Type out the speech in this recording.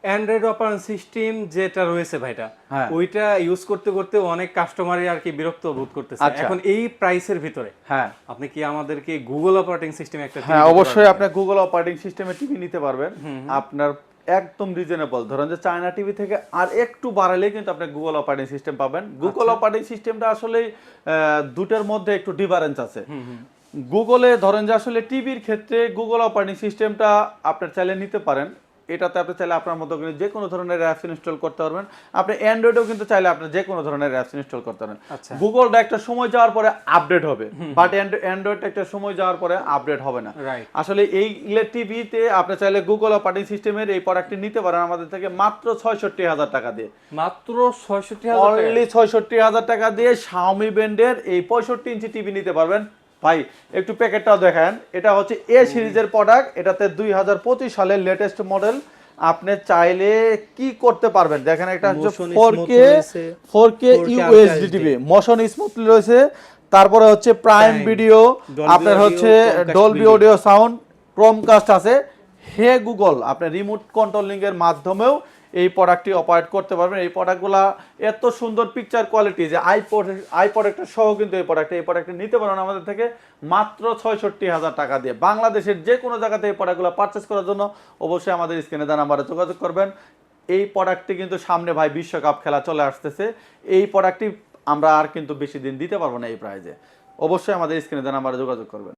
Android operating system যেটা রয়েছে ভাইটা, হ্যাঁ। ওইটা ইউজ করতে করতে অনেক কাস্টমারই আর কি বিরক্ত বোধ করতেছে। আচ্ছা। এখন এই প্রাইসের ভিতরে হ্যাঁ। আপনি কি আমাদেরকে গুগল অপারেটিং সিস্টেম একটা হ্যাঁ, দিতে অবশ্যই পারবেন আপনি কিনা? গুগল অপারেটিং সিস্টেমে টিভি নিতে পারবেন। আপনার একদম রিজনেবল, ধরেন যে চায়না টিভি থেকে আর একটু বাড়ালে কিন্তু আপনি গুগল অপারেটিং সিস্টেম পাবেন। গুগল আচ্ছা। অপারেটিং সিস্টেমটা আসলে দুটার মধ্যে একটু ডিফারেন্স আছে। গুগলে ধরেন যে আসলে টিভির ক্ষেত্রে গুগল অপারেটিং সিস্টেমটা আপনার চাইলে নিতে পারেন। এটাতে আপনি চাইলে আপনার মতো করে যে কোনো ধরনের অ্যাপস ইনস্টল করতে পারবেন। আপনি অ্যান্ড্রয়েডেও কিন্তু চাইলে আপনি যে কোনো ধরনের অ্যাপস ইনস্টল করতে পারেন। আচ্ছা। গুগলটা একটা সময় যাওয়ার পরে আপডেট হবে, বাট অ্যান্ড্রয়েডটা একটা সময় যাওয়ার পরে আপডেট হবে না। রাইট। আসলে এই টিভিতে আপনি চাইলে গুগল অপারেটিং সিস্টেমের এই প্রোডাক্টটি নিতে পারেন আমাদের থেকে মাত্র ৬৬,০০০ টাকা দিয়ে। মাত্র ৬৬,০০০ টাকা? অনলি ৬৬,০০০ টাকা দিয়ে শাওমি ব্র্যান্ডের এই ৬৫ ইঞ্চি টিভি নিতে পারবেন। ভাই একটু প্যাকেটটাও দেখেন, এটা হচ্ছে এ সিরিজের প্রোডাক্ট, এটাতে ২০২৫ সালের লেটেস্ট মডেল। আপনি চাইলে কি করতে পারবেন দেখেন, একটা হচ্ছে 4K USD TV, motion smoothly রয়েছে, তারপরে হচ্ছে প্রাইম ভিডিও, আপনার হচ্ছে ডলবি অডিও সাউন্ড, ক্রোমকাস্ট আছে। হে গুগল, আপনি রিমোট কন্ট্রোলিং এর মাধ্যমেও এই প্রোডাক্টটি অপারেট করতে পারবেন। এই প্রোডাক্টগুলা এত সুন্দর পিকচার কোয়ালিটি যে আই প্রোডাক্টের সহ কিন্তু এই প্রোডাক্টটি নিতে পারেন আমাদের থেকে মাত্র ৬৬,০০০ টাকা দিয়ে। বাংলাদেশের যে কোনো জায়গাতে এই প্রোডাক্টগুলো পারচেস করার জন্য অবশ্যই আমাদের স্ক্রিনে দেওয়া নাম্বারে যোগাযোগ করবেন। এই প্রোডাক্টটি কিন্তু সামনে ভাই বিশ্বকাপ খেলা চলে আসতেছে, এই প্রোডাক্টটি আমরা আর কিন্তু বেশি দিন দিতে পারবো না এই প্রাইজে। অবশ্যই আমাদের স্ক্রিনে দেওয়া নাম্বারে যোগাযোগ করবেন।